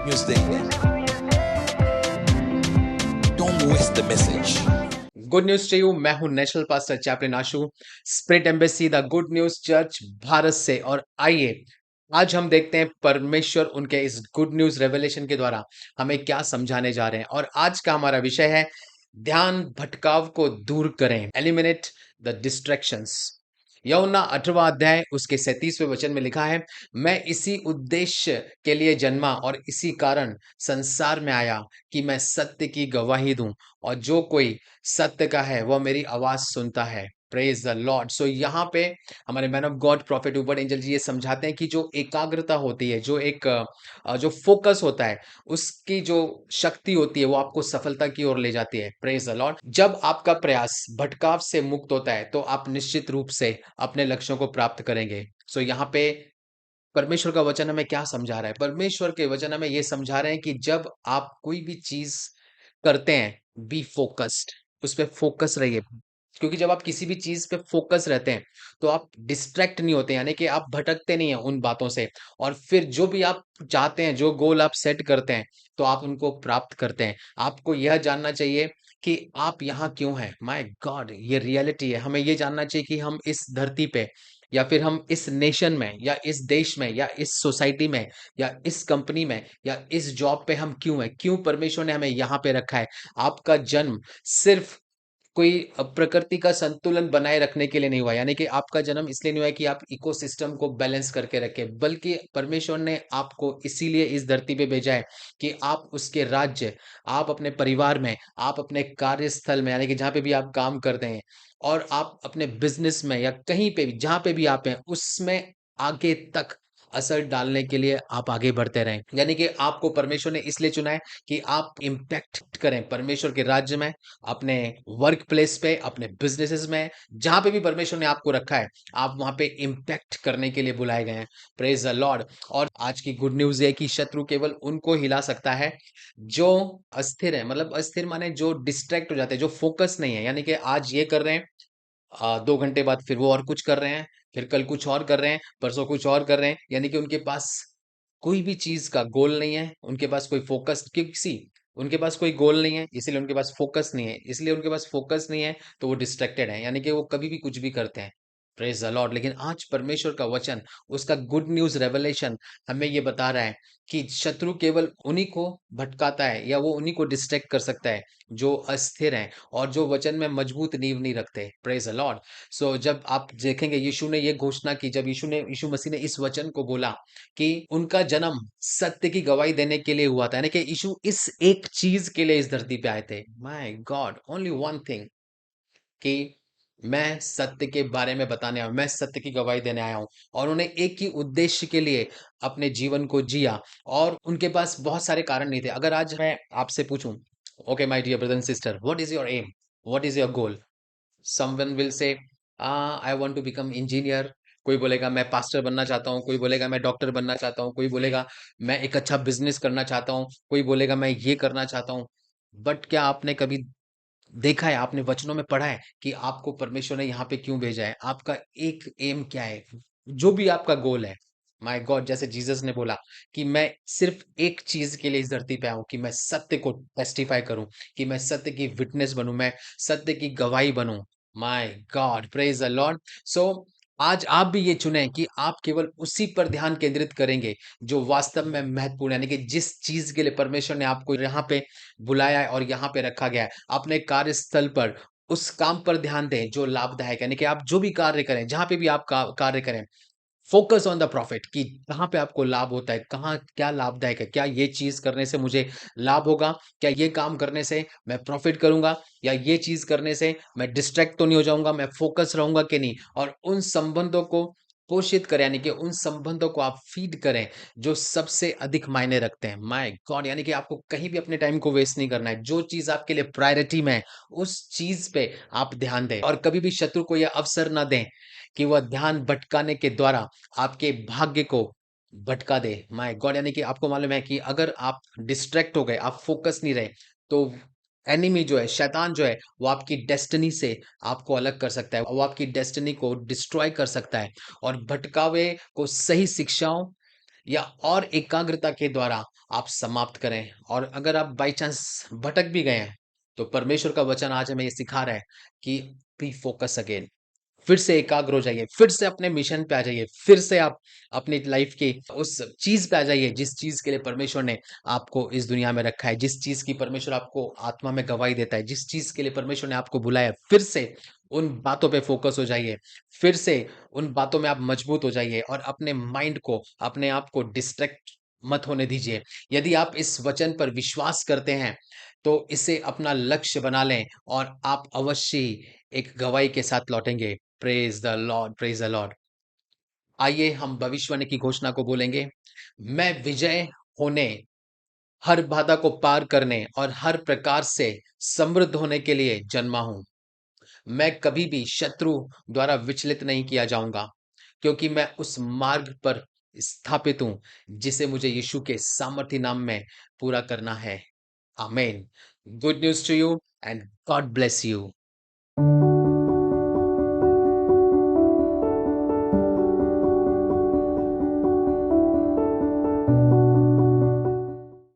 News देंगे। Don't miss the message. Good news to you. मैं हूं national pastor chaplain Ashu, spirit embassy the good news church Bharat से। और आइए आज हम देखते हैं परमेश्वर उनके इस गुड न्यूज रेवलेशन के द्वारा हमें क्या समझाने जा रहे हैं। और आज का हमारा विषय है ध्यान भटकाव को दूर करें, एलिमिनेट द डिस्ट्रैक्शंस। यूहन्ना 8वां अध्याय उसके 37वें वचन में लिखा है, मैं इसी उद्देश्य के लिए जन्मा और इसी कारण संसार में आया कि मैं सत्य की गवाही दूं, और जो कोई सत्य का है वह मेरी आवाज सुनता है। Praise the Lord. सो यहाँ पे हमारे मैन ऑफ गॉड प्रॉफिट ऊपर एंजल जी ये समझाते हैं कि जो एकाग्रता होती है, जो एक जो फोकस होता है, उसकी जो शक्ति होती है वो आपको सफलता की ओर ले जाती है। Praise the Lord. जब आपका प्रयास भटकाव से मुक्त होता है तो आप निश्चित रूप से अपने लक्ष्यों को प्राप्त करेंगे। सो यहाँ पे परमेश्वर का वचन हमें क्या समझा रहा है? परमेश्वर के वचन हमें ये समझा रहे हैं कि जब आप कोई भी चीज करते हैं, बी फोकस्ड, उस पे फोकस रहिए। क्योंकि जब आप किसी भी चीज पे फोकस रहते हैं तो आप डिस्ट्रैक्ट नहीं होते, यानी कि आप भटकते नहीं हैं उन बातों से। और फिर जो भी आप चाहते हैं, जो गोल आप सेट करते हैं, तो आप उनको प्राप्त करते हैं। आपको यह जानना चाहिए कि आप यहाँ क्यों हैं। माय गॉड, ये रियलिटी है। हमें ये जानना चाहिए कि हम इस धरती पे, या फिर हम इस नेशन में, या इस देश में, या इस सोसाइटी में, या इस कंपनी में, या इस जॉब पे हम क्यों हैं, क्यों परमेश्वर ने हमें यहाँ पे रखा है। आपका जन्म सिर्फ कोई प्रकृति का संतुलन बनाए रखने के लिए नहीं हुआ, यानी कि आपका जन्म इसलिए नहीं हुआ है कि आप इकोसिस्टम को बैलेंस करके रखें, बल्कि परमेश्वर ने आपको इसीलिए इस धरती पे भेजा है कि आप उसके राज्य, आप अपने परिवार में, आप अपने कार्यस्थल में, यानी कि जहाँ पे भी आप काम करते हैं, और आप अपने बिजनेस में, या कहीं पे भी जहाँ पे भी आप हैं, उसमें आगे तक असर डालने के लिए आप आगे बढ़ते रहें। यानी कि आपको परमेश्वर ने इसलिए चुना है कि आप इम्पैक्ट करें परमेश्वर के राज्य में, अपने वर्क प्लेस पे, अपने बिजनेसेस में, जहां पे भी परमेश्वर ने आपको रखा है, आप वहां पे इम्पैक्ट करने के लिए बुलाए गए हैं। Praise the Lord. और आज की गुड न्यूज है कि शत्रु केवल उनको हिला सकता है जो अस्थिर है। मतलब अस्थिर माने जो डिस्ट्रैक्ट हो जाते हैं, जो फोकस नहीं है, यानी कि आज ये कर रहे हैं, 2 घंटे बाद फिर वो और कुछ कर रहे हैं, फिर कल कुछ और कर रहे हैं, परसों कुछ और कर रहे हैं। यानी कि उनके पास कोई भी चीज का गोल नहीं है, उनके पास कोई फोकस, किसी उनके पास कोई गोल नहीं है, इसीलिए उनके पास फोकस नहीं है। इसलिए उनके पास फोकस नहीं है तो वो डिस्ट्रैक्टेड है, यानी कि वो कभी भी कुछ भी करते हैं। Praise the Lord. लेकिन आज परमेश्वर का वचन, उसका गुड न्यूज रेवलेशन हमें ये बता रहा है कि शत्रु केवल उन्हीं को भटकाता है, या वो उन्हीं को डिस्ट्रैक्ट कर सकता है जो अस्थिर हैं और जो वचन में मजबूत नींव नहीं रखते। Praise the Lord. सो जब आप देखेंगे, यीशु ने ये घोषणा की, जब यीशु मसीह ने इस वचन को बोला कि उनका जन्म सत्य की गवाही देने के लिए हुआ था, यानी कि यीशु इस एक चीज के लिए इस धरती पे आए थे। My God, only one thing, कि मैं सत्य के बारे में बताने आया हूं, मैं सत्य की गवाही देने आया हूं। और उन्हें एक ही उद्देश्य के लिए अपने जीवन को जिया, और उनके पास बहुत सारे कारण नहीं थे। अगर आज मैं आपसे पूछूं, okay my dear brother and sister, what is your aim, what is your goal? Someone will say I want to become engineer, कोई बोलेगा मैं पास्टर बनना चाहता हूँ, कोई बोलेगा मैं डॉक्टर बनना चाहता हूँ, कोई बोलेगा मैं एक अच्छा बिजनेस करना चाहता हूँ, कोई बोलेगा मैं ये करना चाहता हूँ। बट क्या आपने कभी देखा है, आपने वचनों में पढ़ा है कि आपको परमेश्वर ने यहाँ पे क्यों भेजा है? आपका एक एम क्या है? जो भी आपका गोल है, माय गॉड, जैसे जीसस ने बोला कि मैं सिर्फ एक चीज के लिए इस धरती पे आया हूं, कि मैं सत्य को टेस्टिफाई करूं, कि मैं सत्य की विटनेस बनूं, मैं सत्य की गवाही बनूं। My God, praise the Lord. So आज आप भी ये चुने कि आप केवल उसी पर ध्यान केंद्रित करेंगे जो वास्तव में महत्वपूर्ण है, यानी कि जिस चीज के लिए परमेश्वर ने आपको यहाँ पे बुलाया है और यहाँ पे रखा गया है। अपने कार्यस्थल पर उस काम पर ध्यान दें जो लाभदायक है, यानी कि आप जो भी कार्य करें, जहां पे भी आप कार्य करें, फोकस ऑन द प्रॉफिट, कि कहाँ पे आपको लाभ होता है, कहाँ क्या लाभदायक है, क्या ये चीज करने से मुझे लाभ होगा, क्या ये काम करने से मैं प्रॉफिट करूंगा, या ये चीज करने से मैं डिस्ट्रैक्ट तो नहीं हो जाऊंगा, मैं फोकस रहूंगा कि नहीं। और उन संबंधों को पोषित करें, यानी कि उन संबंधों को आप फीड करें जो सबसे अधिक मायने रखते हैं। माय गॉड, यानी कि आपको कहीं भी अपने टाइम को वेस्ट नहीं करना है। जो चीज आपके लिए प्रायोरिटी में है, उस चीज पे आप ध्यान दें, और कभी भी शत्रु को यह अवसर ना दें कि वह ध्यान भटकाने के द्वारा आपके भाग्य को भटका दे। माय गॉड, यानी कि आपको मालूम है कि अगर आप डिस्ट्रैक्ट हो गए, आप फोकस नहीं रहे, तो एनिमी जो है, शैतान जो है, वो आपकी डेस्टिनी से आपको अलग कर सकता है, वो आपकी डेस्टिनी को डिस्ट्रॉय कर सकता है, और भटकावे को सही शिक्षाओं या और एकाग्रता के द्वारा आप समाप्त करें। और अगर आप बाय चांस भटक भी गए हैं, तो परमेश्वर का वचन आज हमें ये सिखा रहा है कि बी फोकस अगेन। फिर से एकाग्र हो जाइए, फिर से अपने मिशन पे आ जाइए, फिर से आप अपनी लाइफ की उस चीज़ पे आ जाइए जिस चीज़ के लिए परमेश्वर ने आपको इस दुनिया में रखा है, जिस चीज़ की परमेश्वर आपको आत्मा में गवाही देता है, जिस चीज़ के लिए परमेश्वर ने आपको बुलाया है, फिर से उन बातों पे फोकस हो जाइए, फिर से उन बातों में आप मजबूत हो जाइए और अपने माइंड को, अपने आप को डिस्ट्रैक्ट मत होने दीजिए। यदि आप इस वचन पर विश्वास करते हैं, तो इसे अपना लक्ष्य बना लें और आप अवश्य ही एक गवाही के साथ लौटेंगे। Praise the Lord, praise the Lord. आइए हम भविष्यवाणी की घोषणा को बोलेंगे। मैं विजय होने, हर बाधा को पार करने और हर प्रकार से समृद्ध होने के लिए जन्मा हूँ। मैं कभी भी शत्रु द्वारा विचलित नहीं किया जाऊँगा, क्योंकि मैं उस मार्ग पर स्थापित हूँ, जिसे मुझे यीशु के सामर्थी नाम में पूरा करना है। आमीन। Good news to you and God bless you.